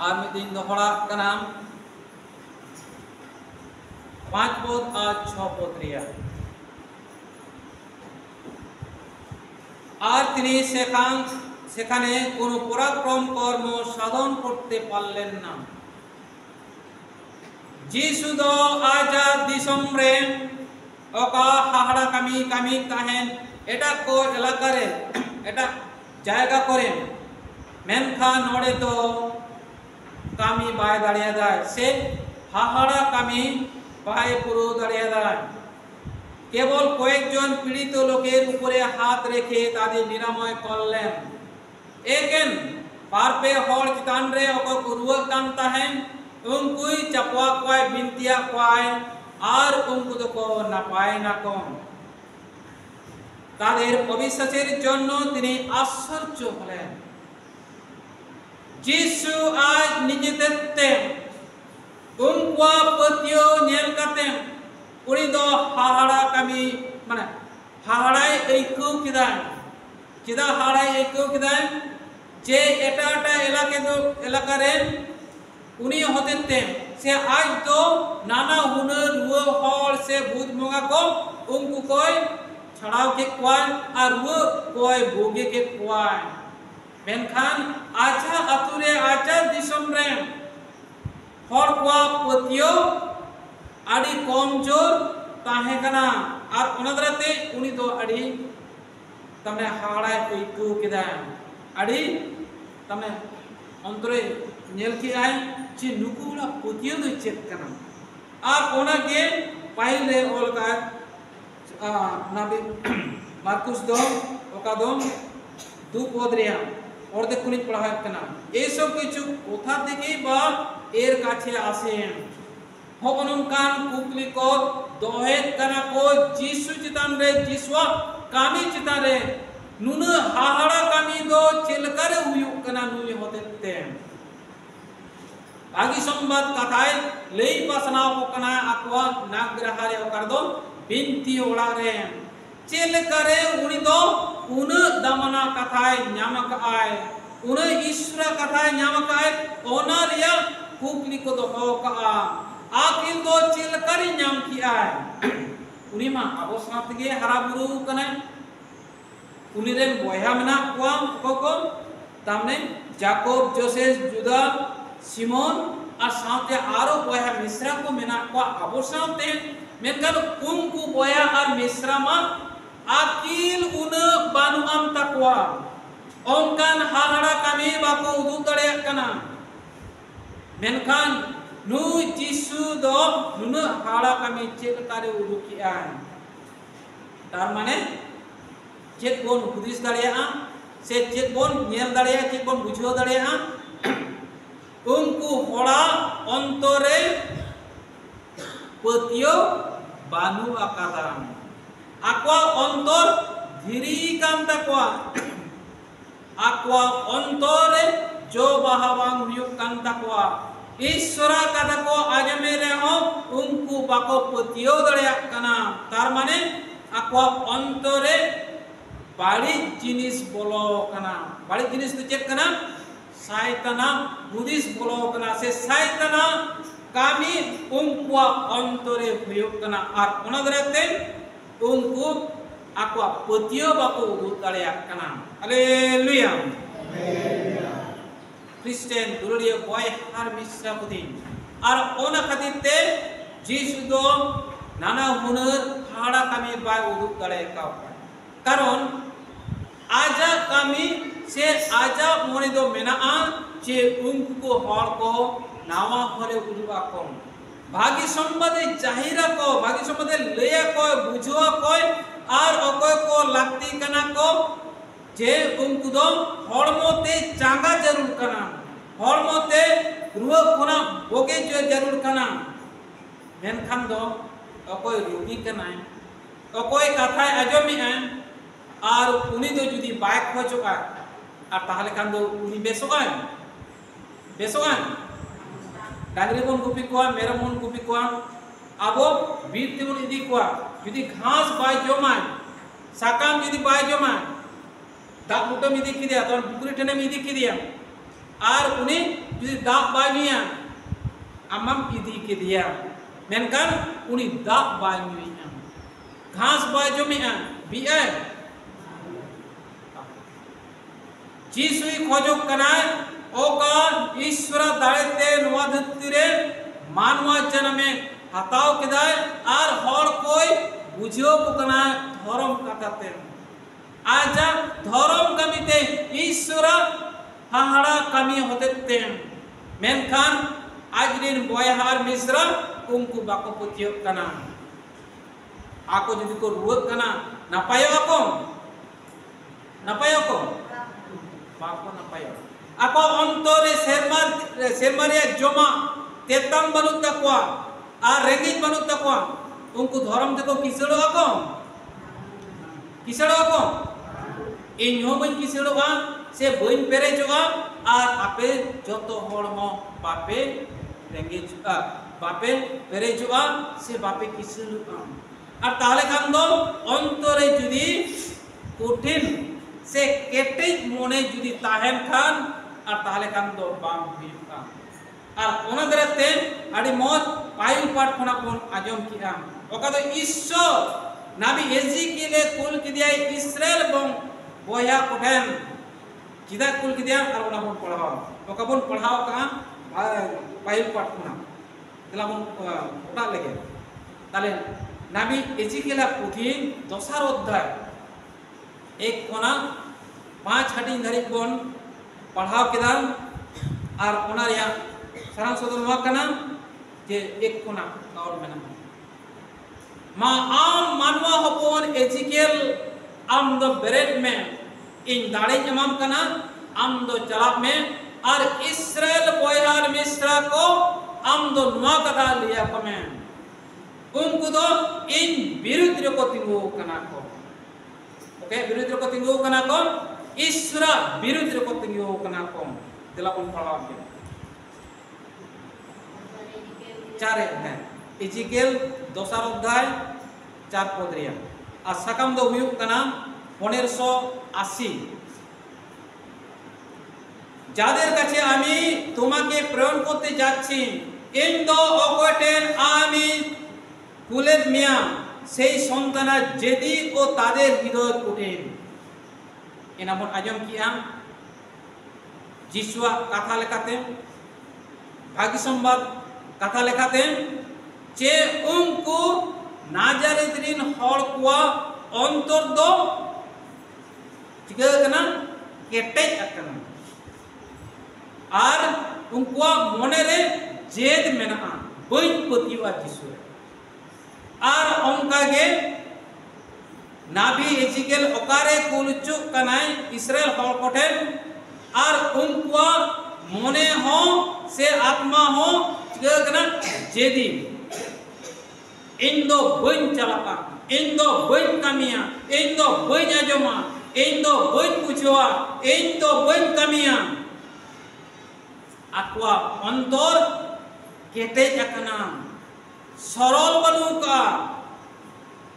और मिदिन दोहरा कना 5 पद और 6 पद रिया और তিনি সেখানে কোনো পরাক্রম কর্ম সাধন করতে পারলেন না। যিশু দো আজাদ দিসম রে ওকা হাহাড়া কামি কামি তাহেন এটা কো এলাকারে এটা জায়গা করেন মেনখান নড়ে তো কামি বাই দাঁড়িয়ে দেয় সে হাহাড়া কামি বাই পুরো দাঁড়িয়ে দেয় কেবল কয়েকজন পীড়িত লোকের উপরে হাত রেখে তাদের নিরাময় করলেন। একেন পারপে হর চিতান রে ওকে রুয়া কান তাহেন উনকুই চাপওয়া কয় বিনতিয়া কয় আর উনকু তো কো না পায় না কম তাদের অবিশ্বাসের জন্য তিনি আশ্চর্য হলেন। যিশু আজ নিজেদের উনকুয়া পতিও নেল কাতেন উনি দো হাহাড়া কামি মানে হাহাড়ায় ঐক্য কিদান চিদা হাহাড়ায় ঐক্য কিদান যে এটা এলাকারে উনি হতেন সে আজ তো নানা হুনার রুয়া হল সে ভূত মঙ্গা কো উনকু কয় ছড়াও কে কয় আর রুয়া কয় ভোগে কে কয় মেনখান আচা আতুরে আচা দিসম রে হর কোয়া পতিও আড়ি কমজোর তাহে কানা আর ওনাদরাতে উনি তো আড়ি তমনে হাড়ায় ঐক্য কেদান আড়ি তমনে অন্তরে নেল কি আই যে নুকুলা পতিও দই চেক কানা আর ওনাকে পাইলে ওলকা নাবি মার্কুস দো ওকা দো 2 পদ রিয়া অর্ধেক কুনি পড়া হয় কানা এইসব কিছু কোথা থেকেই বা এর কাছে আসেন হবনকান কুকলি को दोहेत कना को जीसु चितान रे जीसुआ कामी चितान रे नुन हाहाड़ा कामी दो चिलकर हुयुक कना नुई होते आगी संबाद कथाय लेई पासना को कना अक्वा नागग्रहारे ओकर दो बिनती ओड़ा रे चिलकरे उनी दो उन दमना कथाय न्यामक आय उन ईश्वर कथाय न्यामक आय ओना लिया कुकली को दो हो का आकिल दो चिलकरी नाम किया है उनी मा अबो साथ गे हरा बुरु कना उनी रेन बयहा मेना कोआ को तामने जाकोब जोसेफ जुदा सिमोन और साथे आरो बयहा मिश्रा को मेना को अबो साथे मेनकन उनको बयहा और मिश्रा मा आकिल उन बानु आम तकवा ओंकान हाहाड़ा कामी बाको उदु तड़े कना मेनखान नु जीसु दो नुन हाड़ा कमी चेक करे उदुकिया तार माने चेक बोन हुदिस दाड़िया से चेक बोन नेल दाड़िया चेक बोन बुझो दाड़िया उनको होड़ा अंतरे पतियो बानु आकादा आक्वा अंतर धीरी कान तकवा आक्वा अंतरे जो बहावांग हुयुक कान तकवा ईश्वरा कथा को आजमे रे हो उनको बाको पतियो दड़िया कना तार माने आको अंतरे बाड़ी जिनिस बोलो कना बाड़ी जिनिस तो चेक कना शैताना बुदिस बोलो कना से शैताना कामी उनको अंतरे हुयुक कना और ओनादरेते उनको आको पतियो बाको दड़िया कना हालेलुया क्रिश्चियन दुरिया बॉय हर मिश्रा पुदी और ओना खातिर जीसु दो नाना हुनर हाड़ा कामी बाय उदुक दड़े का कारण आजा कामी से आजा मोने दो मेना जे उनको हर को नावा हरे उदुका को भागी संबंधे जाहिरा को भागी संबंधे लेया को बुझवा को और अकोय को लगती कना को जे उनको दो हड़मोते चांगा जरूर कना हड़मोते रुआ कोना बोगे जो जरूर कना मेनखान दो अकोय रोगी कना अकोय कथा आजमी है और उनी दो जुदी बाइक खोजोगा और ताहले खान दो उनी बेसोगा डांगरी बन गुपी को मेरा मन गुपी को आबो बीर तिबुन इदी को जुदी घास बाय जमा साकाम जुदी बाय जमा दाग मुटम इदी किदिया तो पुकुरी ठने इदी किदिया और उनी जुदी दाग बाय नुया आमाम इदी केदिया मेनकान उनी दाग बाय नुया घास बाय जमिया बिया जीसुई खोजोक कनाय ओका ईश्वर दाड़ेते नवा धरती रे मानवा जन्मे हताव केदाय आर हर कोई बुझियो कना धर्म कथाते आजा धर्म कमिते ईश्वर हाहाड़ा कमी होते मेनखान आजरिन बयहार मिश्रा उनको बाको पुतियो कना आको जदि को रुवत कना नापायो को बाको नापायो आको अंतरे सेरमारिया जमा तेतम बनुत तकवा आ रेंगेज बनुत तकवा उनको धर्म देखो किसड़ो को इन हो बन किसड़ो से बन पेरेजोगा और आपे जतो हड़मो बापे रेंगेज बापे पेरेजोगा से बापे किसड़ो और ताहले खान दो अंतरे जुदी कठिन से केटेज मोने जुदी ताहेन खान और ताहले खान दो बाम हुयुगा और ओना दरते आडी मौत पाइल पाठ खना कोन आजम किया ओका तो ईश्वर नाबी एजिकिले कुल किदिया इस्राएल बं बोया कोठेन किदा कुल किदिया और ओना बन पढ़ाओ ओका बन पढ़ाओ का पाइल पाठ खना तला बन ओटा लगे ताले नाबी एजिकिला पुथी दोसार अध्याय एक कोना 5 हटिन धरि बन पढ़ाओ केदा और ओना रिया सारांश तो नवा कना जे एक कोना और मेना मा आम मानवा हपोन एजिकेल आम दो बेरेट में इन दाड़े जमाम कना आम दो चलाप में और इस्राएल बयहार मिश्रा को आम दो नवा कथा लिया कमे उनको दो इन विरुद्ध को तिंगो कना को ओके विरुद्ध को तिंगो कना को ईश्वर विरुद्ध को तिंगो कना को दिला उन पढ़ा के चारे हैं इजिकेल दोसार अध्याय 4 पद रिया और साकाम दो हुयुक कना 1580 जादेर काछे आमी तुम्हाके प्रेरण करते जाচ্ছি इन दो अकटेन आमी कुलेर मिया सेई सन्ताना जेदी ओ तादेर हृदय कठिन एनामन आजम किया जिसुआ कथा लेखाते भाग्य संवाद कथा लेखाते जे उनको नाजारेत रिन हड़ कुआ अंतर दो चिका कना केटेज अकना और उनको मने रे जेद मेना बइन पतिवा जिसु और उनका गे नाभी एजिकेल ओकारे कुलचु कनाय इस्राएल हड़ कोठेन और उनको मने हो से आत्मा हो चिका जेदी इन दो बइन चलाका इन दो बइन कमिया इन दो बइन आजमा इन दो बइन बुझवा इन दो बइन कमिया आक्वा अंतर केटे अकना सरल बनुका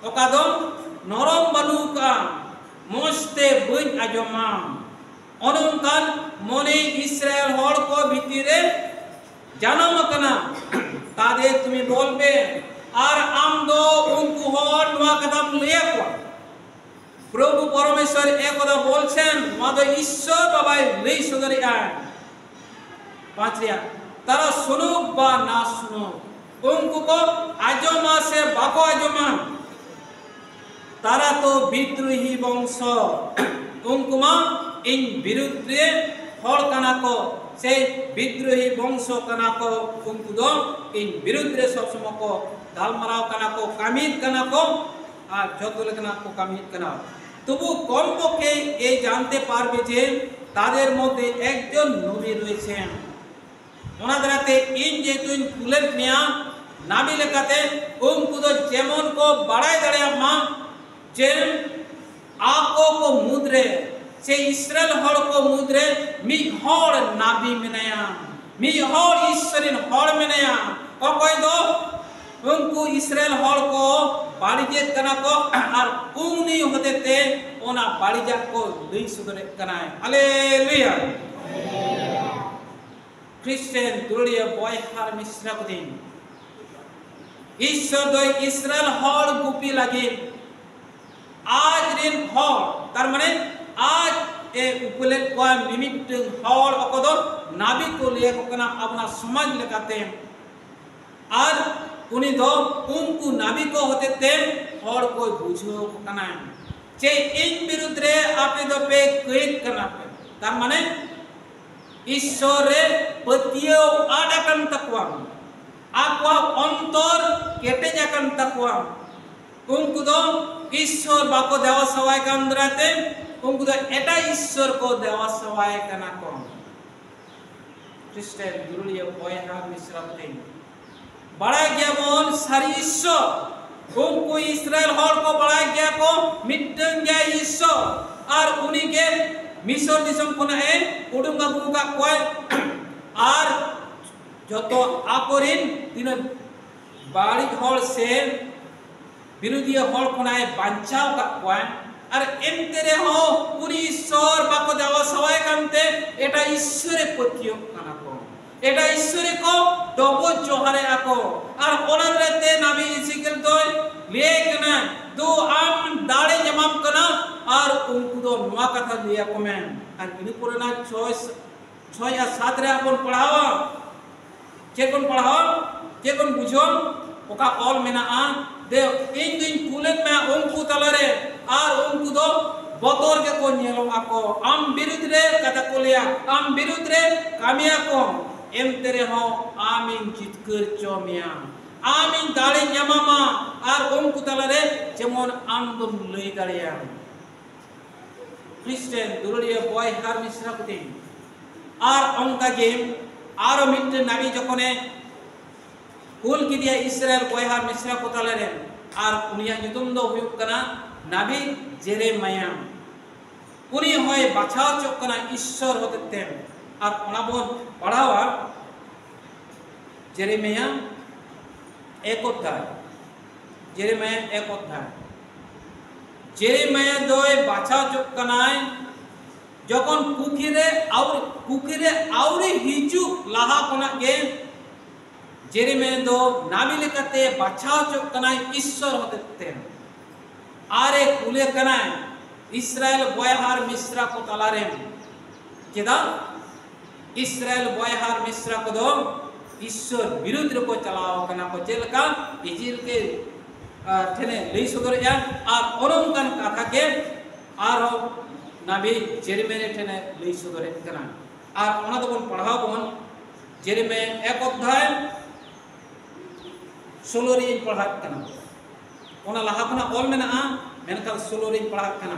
ओकादो नरम बनुका मस्ते बइन आजमा अनुकान मने इस्राएल हड़ को भितिरे जानम कना तादे तुमी बोलबे और आम दो उनको हर नवा कदम लिया को प्रभु परमेश्वर एक कथा बोलছেন मादो ईश्वर बाबाई लई सदरिया पांचरिया तारा सुनुक बा ना सुनुक उनको को आजमा से बाको आजमा तारा तो विद्रोही वंश उनको मा इन विरुद्धे हड़ कना को से विद्रोही वंश कना को उनको दो इन विरुद्धे सब समय को दालमराव कना को कामित कना को और जतो लेकना को कामित कना तबु कम पक्षे ए जानते पारबे जे तादेर मध्य एकजन नबी रयेछेन ओना दाराते इन जेतुन कुलेर मिया नाबी लेकाते उनको दो जेमन को बाड़ाय दाड़ेया मा जे आको को मुद्रे से इस्राएल हड़ को मुद्रे मी हड़ नाबी मेनाया मी हड़ ईश्वरिन हड़ मेनाया अकय दो उनको इस्राएल हड़ को बाड़ीजे कना को और उनी होतेते ओना बाड़ीजा को लई सुदरे कना हालेलुया খ্রিস্টান দুলিয়া বয়হার মিশ্রা কদিন ঈশ্বর দই ইসরায়েল হল গুপি লাগে আজ রিন হল তার মানে আজ এ উপলে কোয়া মিমিট হল অকদ নাবি को लिए कोना अपना समाज लेकाते আর উনি দো উনকু নাবি को होते ते हर कोई बुझो कना जे इन विरुद्ध आपे दो पे कई कना पे तार माने ईश्वरे पतियो आडाकन तकवा आक्वा अंतर केटे जाकन तकवा उनको दो ईश्वर बाको देवा सवाय कंद्राते उनको दो एटा ईश्वर को देवा सवाय कना को ख्रिस्टान दुलिया बयहा मिश्रते बड़ा गया बोन सारी ईश्वर उनको इस्राएल हर को बड़ा गया को मिटन गया ईश्वर और उन्हीं के मिस्र दिसम कोना है उडुंगा बुका कोय और जो तो आकोरिन दिन बाड़ी हल से विरोधी हल कोना है बंचाव का कोय और एंतेरे हो पूरी ईश्वर बाको देवा सवाय कांते एटा ईश्वरे पतियो काना को एटा ईश्वरे को डबो जोहारे आको और ओनाद्रते नबी इसिकेल दोय लेकना दो आम दाड़े जमाम कना और उनको दो नुआ कथा लिया को मैं और इन पुराना 6 या 7 रे अपन पढ़ावा के कोन पढ़ावा के कोन बुझो ओका ऑल मेना आ दे इन दिन कुलेन में उनको तलरे और उनको दो बतौर के को नेलो आको आम विरुद्ध रे कथा को लिया आम विरुद्ध रे कामिया को एम तेरे हो आमीन जितकर चोमिया आमीन दाड़े ᱧᱟᱢᱟᱢᱟ और उनको तलरे जेमन आम दो लई दाड़िया ख्रिस्टान दुलिया बयहार मिश्रा कते और अंका जे आरो मिट नाबी जखने कुल किदिया इस्राएल बयहार मिश्रा को तलरे और उनिया नितुम दो हुयुक कना नाबी जेरेमाया उनी होय बाछाव चोक कना ईश्वर होते और ओना बोन पढ़ावा जेरेमाया एक अध्याय जेरेमाया एक अध्याय जेरेमाया दोय बाछा चोक कनाय जखन कुकिरे आउरे हिजु लाहा कोना के जेरेमाया दो नाबी लेकाते बाछा चोक कनाय ईश्वर होते आरे कुले कनाय इस्राएल बयहार मिश्रा को तलारे केदा इस्राएल बयहार मिश्रा को दो ईश्वर विरुद्ध को चलाओ कना को जेलका इजिल के ठेने लई सदर या और ओनंकन कथा के आरो नाबी जेरेमाया ठेने लई सदर कना और ओना तो बन पढ़ाओ बन जेरेमाया एक अध्याय 16 रे पढ़ा कना ओना लाहा कना ऑल मेना मेनका 16 रे पढ़ा कना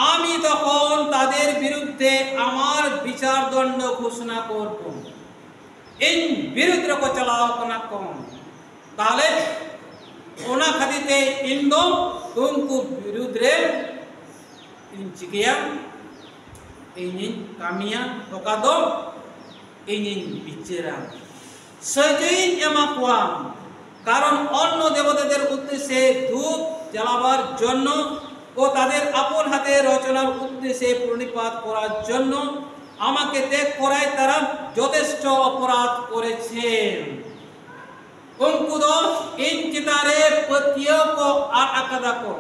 आमी तखन तादेर बिरुद्धे आमार विचार दंड घोषणा करब इन विरुद्ध को चलाओ कना को ताले ओना खातिते इन दो उनको विरुद्ध रे इन चिकिया इन कामिया तोका दो इन बिचारा सजइन एमा कोआ कारण অন্য দেবতাদের উদ্দেশ্যে ধূপ জ্বালাবার জন্য ও তাদের আপন হাতে রচনার উদ্দেশ্যে প্রণিপাত করার জন্য আমাকে ত্যাগ করায় তারা যথেষ্ট অপরাধ করেছেন उनको दो इन चितारे पतियों को आकादा को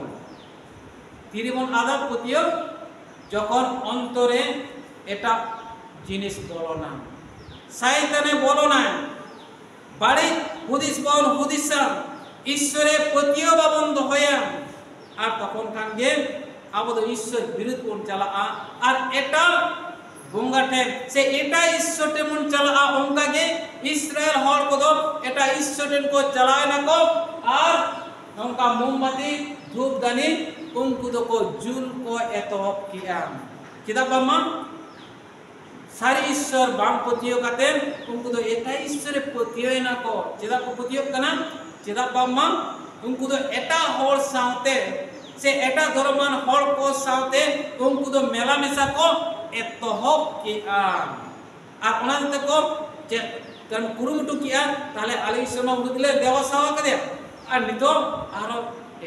तिरिबन आदा पतियो जखन अंतरे एटा जिनिस बोलो ना शयताने बोलो ना बाड़ी हुदिस बन हुदिसा ईश्वरे पतियो बाबंद होया और तखन खान गे आबो दो ईश्वर विरुद्ध कोन चला और एटा बोंगाटे से एटा ईश्वर टेमन चला ओंका गे इस्राएल हर को दो एटा ईश्वर टेन को चलाए ना को और ओंका मोमबत्ती धूप दानी उनको दो को जुल को एतोहब किया किदा बामा सारी ईश्वर बाम पतियो काते उनको दो एटा ईश्वर पतियो ना को चिदा को पतियो कना चिदा बामा उनको दो एटा हर साउते से एटा धर्मान हर को साउते उनको दो मेला मेसा को एतोहब किया और ओनाते को जे कन कुरुमुटु किया ताले आले ईश्वर मा उदले देवा सावा कदे और नितो आरो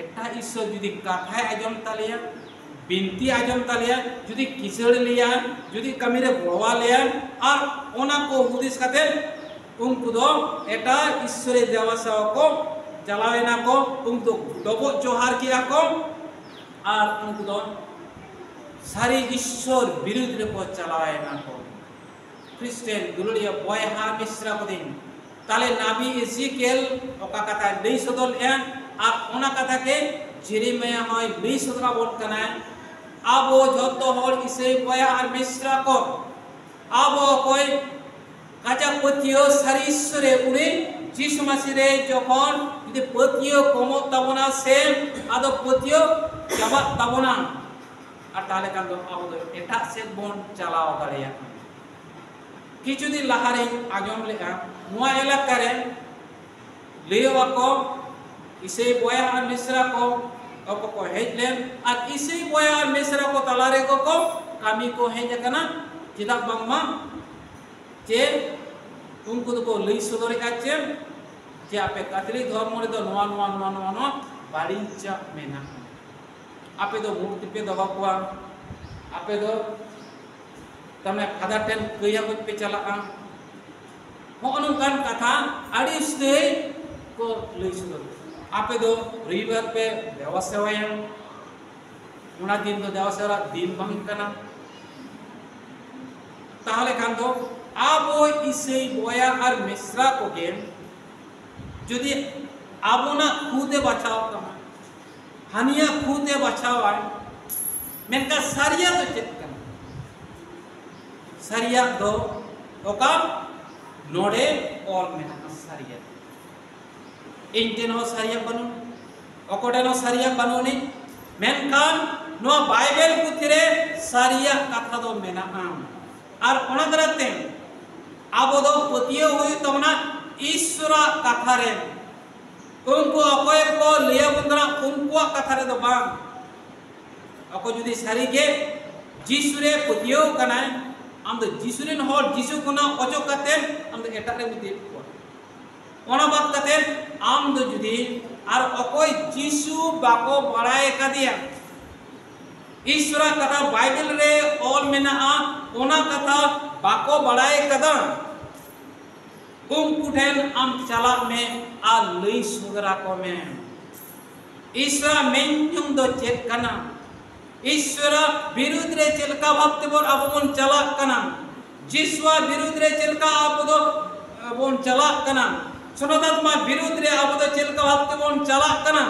एटा ईश्वर जुदी कथा आजम तालिया बिनती आजम तालिया जुदी किसड़ लिया जुदी कमीरे बोवा लिया और ona ko hudis kate unku do eta Ishore dewa sewa ko jalawena ko unku dobo johar kiya ko ar unku do sari Ishor birud re ko jalawena ko Kristen dululia boy ha misra ko din tale nabi Ezekiel oka kata lei sodol en ar ona kata ke Jeremiah hoy lei sodra bol kana abo joto hor ise boy ar misra ko abo koi kaja potio sari Ishore uni Jisu masire jokhon jodi potio komot tabona sem ado potio jabat tabona ar tale kan do abo do eta se bon chalao dareya किछु दिन लहारे आजम लेगा नुआ एलाकारे लेवा को इसे बोया और मिश्रा को हेजलेन और इसे बोया और मिश्रा को तलारे को कमी को हेज कना चिदा बंगमा जे उनको तो लई सदरे आचे जे आपे कैथोलिक धर्म रे तो नुआ बाड़ीचा मेना आपे तो मूर्ति पे दबा को आपे तो तमे फादर टेन कया को पे चला होनोंकान कथा आडिस दे को लई सुदो आपे दो रविवार पे देवा सेवाया उना दिन तो देवा सेवा दिन बांग कना ताहले खान दो आबो इसे बोया और मिश्रा को के जदि आबोना खुदे बचाओ तमा हानिया खुदे बचाओ आय मेनका सारिया तो चेक सरिया दो ओका नोडे और मेना सरिया इंटेनो सरिया बनु ओकोडेनो सरिया बनुनी मेनकान नो बाइबल पुथिरे सरिया कथा दो मेना और ओनादरते आबो दो पतियो हुई तमना ईश्वरा कथा रे उनको अकोय को लिया बंदरा उनको कथा रे दो बांग अको जुदी सरी के जिसुरे पतियो कना आम तो जिसुरेन हर जिसु कोना अचो कते आम तो एटा रे मिते को ओना बात कते आम तो जुदी आर अकोय जिसु बाको बड़ाय कदिया ईश्वर कथा बाइबल रे ऑल मेना ओना कथा बाको बड़ाय कदा उनकुठेन आम चला में आ लई सुदरा को में ईश्वर मेंजुम दो चेक कना ईश्वर विरुद्ध रे चलका भक्त बोल अब बोन चला कना जिसवा विरुद्ध रे चलका अब दो बोन चला कना सुनतात्मा विरुद्ध रे अब दो चलका भक्त बोन चला कना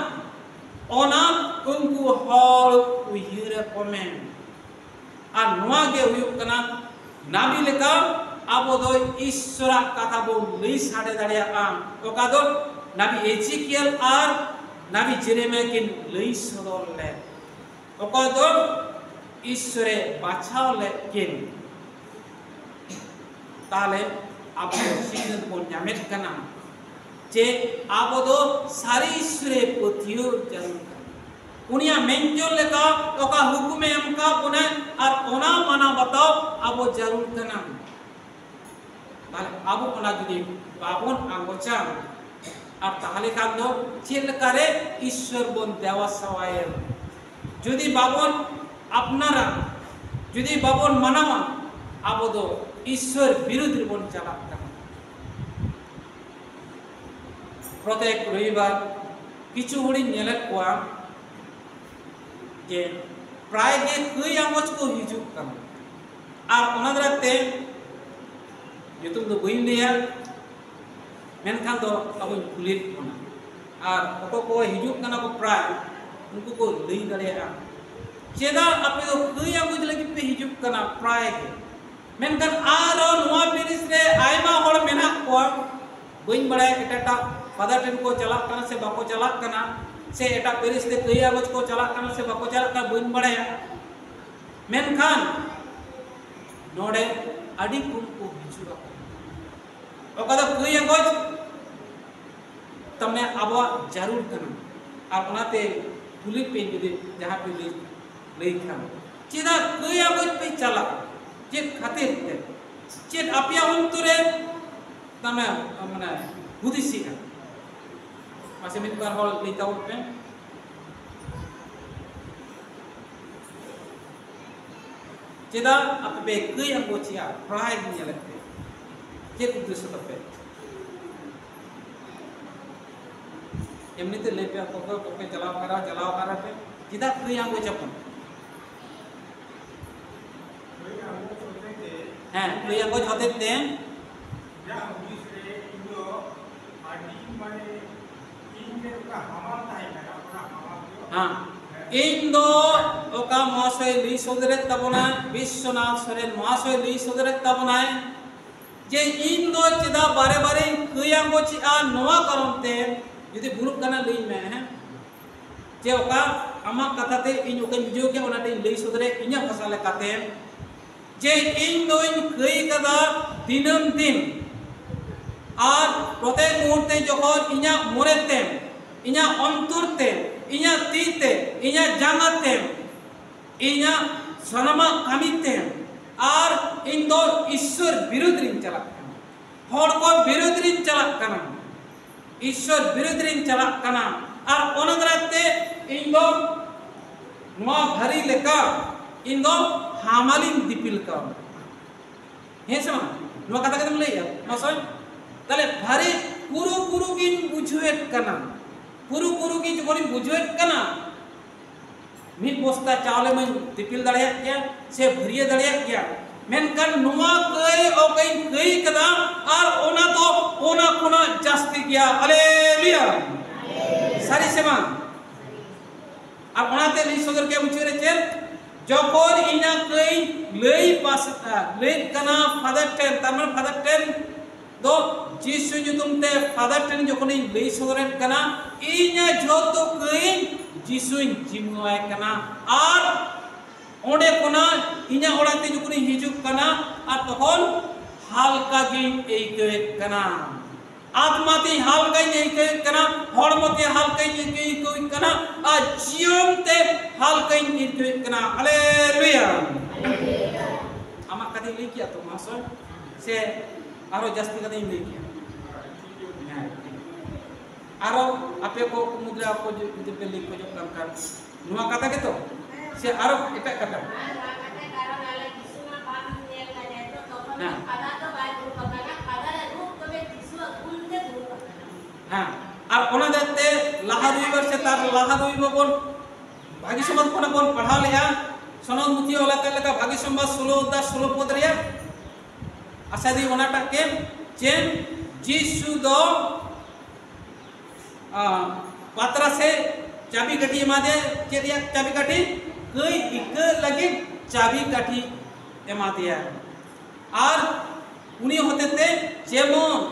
ओना उनको हॉल उहिरे कोमे आ नोआ के हुयु कना नाबी लेका अब दो ईश्वर कथा बोल लई साडे दाड़िया ओका दो नाबी एजिकियल आर नाबी जेरेमिया किन लई सदर ले ओका दो ईश्वरे बाछाव लेकिन ताले अब सिद्ध को न्यामेट कना जे अब दो सारी ईश्वरे पतियो जरूर उनिया मेंजो लेका ओका हुकुमे हमका पुने और ओना माना बताओ अब जरूर कना ताले अब ओना जुदी बाबन आगोचा और ताले का दो चिल करे ईश्वर बोन देवा सवाय जुदी बाबन अपनारा जुदी बाबन मनावा अब दो ईश्वर विरुद्ध बोन चला प्रत्येक रविवार किछु हुडी नेले कोआ जे प्राय गे कई आमोच को हिजु कम और ओनादराते युतुम दो बइन लिया मेनखान दो अब कुलित कोना और ओको को हिजु कना को प्राय उनको को लई दाड़ेया चेदा आपे दो कई आमोच लगी पे हिजु कना प्राय के मेनखान आरो नोआ पेरिस रे आयमा होड़ मेना को बइन बड़ाय एटाटा फादर टेन को चला कना से बाको चला कना से एटा पेरिस ते कई आगोज को चला कना से बाको चला कना बइन बड़ाया मेनखान नोडे अडी कुंकु हिजुरा ओका दो कई आगोज तमने आबो जरूर कना और ओनाते पुली पे जदि जहां पे लई खान चेदा कई आगोज पे चला जे खातिर ते चेद आपिया उनतुरे तमे माने बुदिसी का masih mitbar hol di tahun pe ceda apa be ke yang boccia prai ni lete चेक उद्देश्य तपे एमनी ते ले पे को चलाव करा पे चिदा क्रिया को चपन हां क्रिया को होते ते या पुलिस रे इनो आडी माने इनके का हमार ताई करा अपना हमार हां इन दो ओका महाशय ली सोदरे तबना विश्वनाथ सोरेन महाशय ली सोदरे तबना जे इन दो चिदा बारे बारे क्रिया को चिआ नवा करमते यदि बुरुक कना लई में है जे ओका आमा कथा ते इन ओका बुझो के ओनाटे लई सोदरे इnya भाषा लेकाते जे इन दो इन कई कदा दिनम दिन और प्रत्येक मुहूर्ते जखन इnya मोरेते इnya अंतुरते इnya तीते इnya जांगाते इnya सनमा कामिते और इन दो ईश्वर विरुद्ध रिन चला हर को विरुद्ध रिन चला ईश्वर विरुद्ध रिन चला और ओनदराते इन दो नुआ भरी लेका इन दो हामालिन दिपिल का हे समा नुआ कथा कदम ले या मसोय तले भरी कुरु गिन बुझुएट कना कुरु की जखन बुझुएट कना मिद बस्ता चावले में दिपिल दड़िया क्या से भरिया दड़िया क्या मेनकान नुआ कई ओकई कई कदा और ओना तो ओना कोना जास्ती किया हालेलुया सारी सेमा अब ओनाते ली सदर के बुझुरे चेल जखन इना कई लई पास लई कना फादर टेन तमन फादर टेन दो जीसु जुतुमते फादर टेन जखन लई सदरेट कना इना जोतो कई जीसु जिमवाय कना और ओंडे कोना इना ओड़ाते जखन हिजुक कना और तखन हालका गिन एइके कना आत्माते हालका एइके कना हड़मते हालका एइके कना और जीवनते हालका एइके कना हालेलुया आमा कदे लई किया तो मासो से आरो जास्ती कदे लई किया आरो आपे को मुद्रा को जो पे लिख को जो काम कर नुआ कथा के तो से आरो एटा कथा कारण आले किसुमा बात नेल का जाय तो तखन आधा तो बाय गुरु पकाना आधा रूप तबे किसुमा कुलते गुरु पकाना हां और ओना दते लाहा दुई वर्ष तार लाहा दुई बबन भागी समाज कोना बोन पढ़ा लिया सनद मुति वाला का भागी समाज 16 पद रिया आशा दी ओनाटा के चेन जीसु दो पात्रा से चाबी काठी एमादे चेरिया चाबी काठी कई इक लगे चाबी काठी एमादिया और उनी होते ते जेमन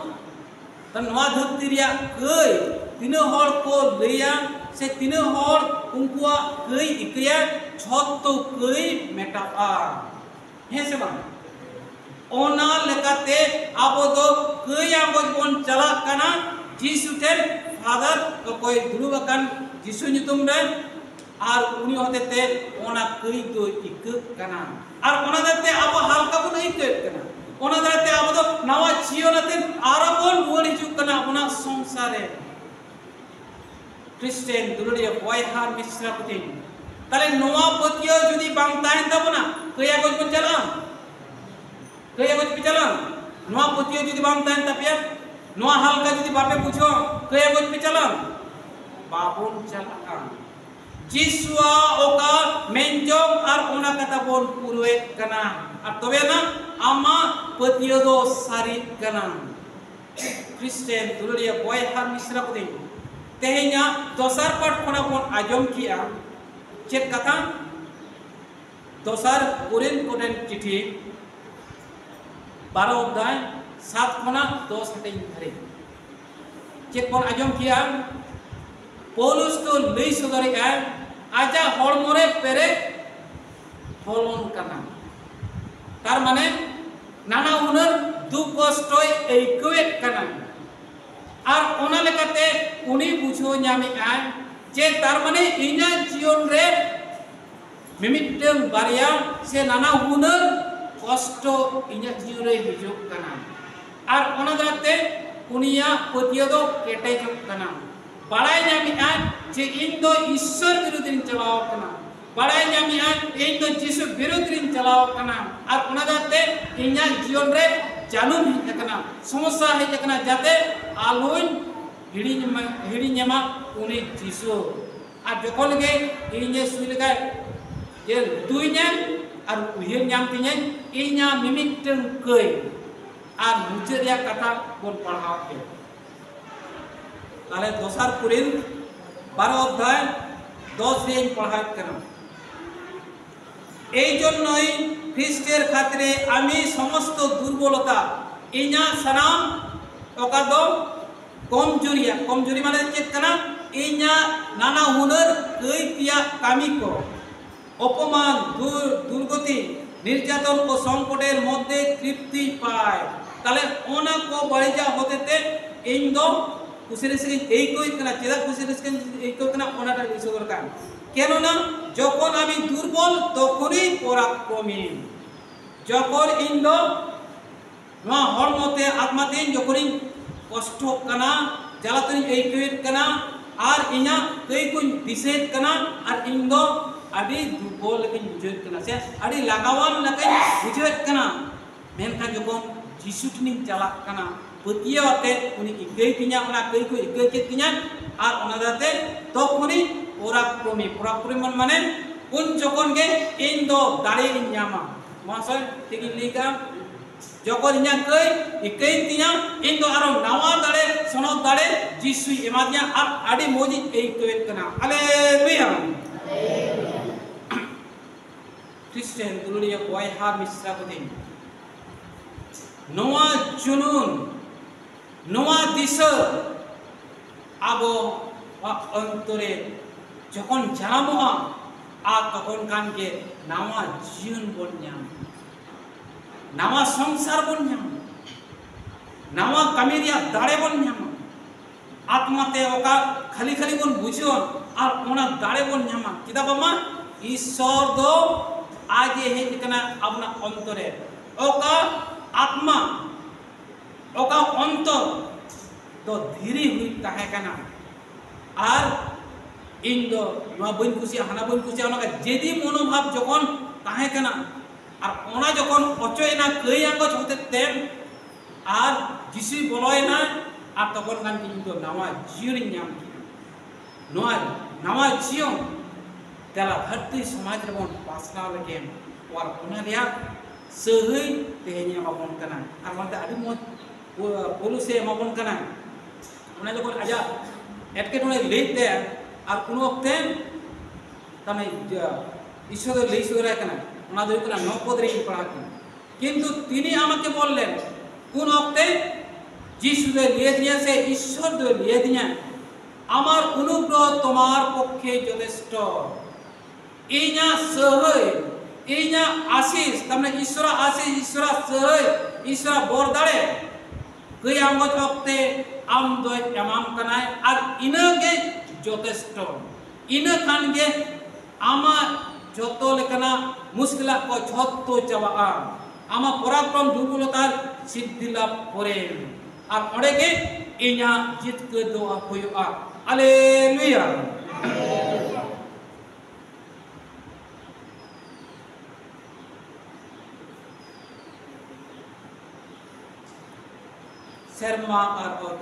तनवा धरती रिया कई तीन हर को लैया से तीन हर उनकुआ कई इकया छतो कई मेटाआ हे से बा ओना लेकाते आबो दो कई आबो बन चला कना जीसु टेन फादर को कोई दुरुबकान जीसु नितुम रे और उनी होते ते ओना कई दो इक कना और ओना दते आबो हालका बन इक कना ओना दते आबो दो नवा जीवनते आरबन मोड़ हिजु कना ओना संसारे क्रिश्चियन दुलड़िया बयहार मिश्रापति ताले नवा पतियो जुदी बांग ताहेन ताबोना कया गज बन चला कया गज पे चला नवा पतियो जुदी बांग ताहेन तापिया नवा हालका जुदी बापे पूछो कया गज पे चला बाबुन चला जिसुआ ओका मेंजोम और ओना कथा बोल पुरवे कना और तबे ना आमा पतियो दो सारी कना क्रिश्चियन दुलड़िया बयहार मिश्रापति तेहेnya दोसर पाठ कोना बोन आजम किया चेक कथा दोसर कोरिन कोडेन चिठी 12 अध्याय 7 कोना 10 हटें धरे चेक बोन आजम किया पौलुस तो लई सदरी है आजा हड़मोरे पेरे होलन कना तार माने नाना हुनर दुख कष्टय एइकवेट कना और ओना लेकाते उनी बुझो ᱧᱟᱢᱮ आय जे तार माने इना जीवन रे मिमिटम बारिया से नाना हुनर कष्ट इना जीवन रे हिजुक कना और ओना दाते उनिया पतियो दो केटेजक कना बाड़ाय ᱧᱟᱢᱮ आय जे इन दो ईश्वर विरुद्ध रिन चलाव कना बाड़ाय ᱧᱟᱢᱮ आय इन दो जीसु विरुद्ध रिन चलाव कना और ओना दाते इना जीवन रे जानूम हेकना समस्या हेकना जाते आलोइन हिड़ीमा उनी जीसु और जखन गे इने सुइलगा जे दुइने और उहिर नाम तिने इना मिमिटन कई और मुझे रिया कथा बोल पढ़ाओ के ताले दोसर कुरिन 12 अध्याय 10 रे पढ़ाई करना এই জন্যই খ্রিস্টের খাতিরে আমি সমস্ত দুর্বলতা ইনা সানাম ওকাদো কমজোরি মানে চেক কানা ইনা নানা হুনার কই পিয়া কামি কো অপমান দুর্গতি নির্যাতন ও সংকটের মধ্যে তৃপ্তি পায় তাহলে ওনা কো বাড়িজা হতেতে ইন দো কুসিরিসিন এই কই কানা চেদা কুসিরিসিন এই কই কানা ওনাটা লিসো দরকার কেননা যখন আমি দুর্বল তখনই পরাক্রমী যখন ইন্দ নয়া হরমতে আত্মাতেন যখন কষ্ট কানা জ্বালাতনি এইকইত কানা আর ইনা কইকুন দিসেত কানা আর ইন্দ আদি দুর্বল কিন বুঝেত কানা সে আদি লাগাওয়ান লাগাই বুঝেত কানা মেনখান যখন যিশু ঠিনি চালাক কানা পতিয়াতে উনি ইকই কিনা ওনা কইকু ইকই কেত কিনা আর ওনাদাতে তখনই পরাক্রমী মানে উন যখন গে ইন দো দাড়ি ইনামা মাসয় ঠিক লিখা যখন ইনা কই ইকই তিনা ইন দো আরো নাওয়া দাড়ে সনো দাড়ে যিশু এমাদিয়া আর আডি মোজি এই কইত কানা হালেলুয়া খ্রিস্টান দুলিয়া বয়হা মিশ্রা কদিন নোয়া জুনুন নোয়া দিশা আবো অন্তরে যখন জানামোয়া আর তখন কানকে নাওয়া জীবন বন নাম নাওয়া সংসার বন নাম নাওয়া কামিরিয়া দাঁড়ে বন নাম আত্মাতে ওকা খালি খালি বন বুঝো আর ওনা দাঁড়ে বন নামা কিতা বাবা ঈশ্বর দো আগে হেজ কানা আপনা অন্তরে ওকা আত্মা ওকা অন্তর তো ধীরে হুই তাহে কানা আর ইন্দো নয়া বইন খুশি হানা বইন খুশি ওনাকে যেদি মনোভাব যখন তাহে কানা আর ওনা যখন অচয়না কই আঙ্গজ হতে তেম আর যিশু বলয় না আর তখন কান কিন্তু নাওয়া জিয়ন নাম নাওয়া জিয়ন তেলা ধরती समाज रे बन पासना लगे और ओना रिया सही तेहनिया माबन कना আর মানতে আদি মত পুলিশে মাবন কনা ওনা যখন আজা এটকে টনে লেইতে আর কোন অক্তে তামে ঈশ্বর লেইসরা কনা ওনা দই কনা নপদরে পড়া কিন্তু তিনি আমাকে বললেন কোন অক্তে যিশু লিয়ে দিয়া সে ঈশ্বর লিয়ে দিয়া আমার অনুগ্রহ তোমার পক্ষে যথেষ্ট ইনা সহই ইনা আশিস তামনে ঈশ্বর আশিস ঈশ্বর সহই ঈশ্বর বরদাড়ে কই আমগত অক্তে আম দই এমাম কানায় আর ইনাগে যথেষ্ট ইনা খানগে আমা যত লেখানা মুশকিলা কো ঝত্ত চাওয়া আমা পরাক্রম দুর্বলতার সিদ্ধি লাভ করে আর অনেকে ইনা জিতকে দোয়া হইয়া হালেলুয়া शर्मा और